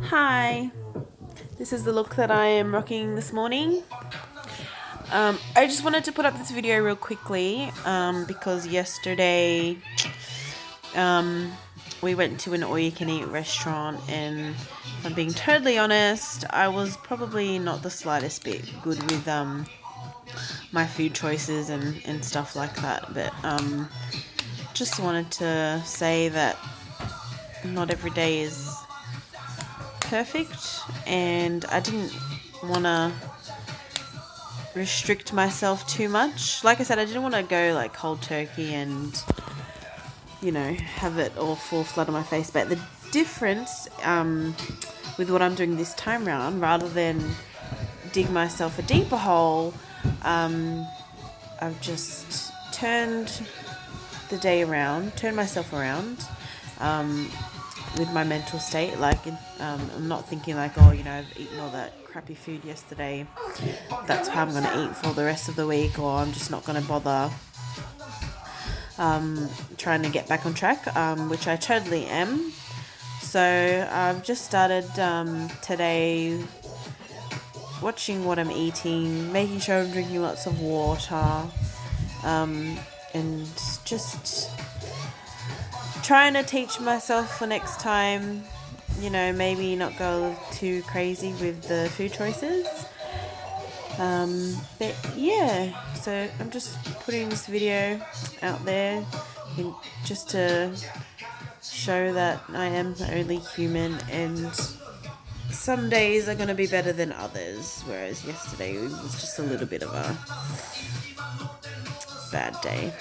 Hi, this is the look that I am rocking this morning. I just wanted to put up this video real quickly because yesterday we went to an all-you-can-eat restaurant, and if I'm being totally honest, I was probably not the slightest bit good with my food choices and stuff like that, but just wanted to say that not every day is perfect, and I didn't want to restrict myself too much. Like I said, I didn't want to go like cold turkey and have it all fall flat on my face, but the difference with what I'm doing this time round, rather than dig myself a deeper hole, I've just turned the day around, turned myself around with my mental state. Like I'm not thinking like, oh, I've eaten all that crappy food yesterday, that's how I'm going to eat for the rest of the week, or I'm just not going to bother trying to get back on track, which I totally am. So I've just started today watching what I'm eating, making sure I'm drinking lots of water, and just trying to teach myself for next time, maybe not go too crazy with the food choices. But yeah, so I'm just putting this video out there just to show that I am only human, and some days are going to be better than others, whereas yesterday was just a little bit of a bad day.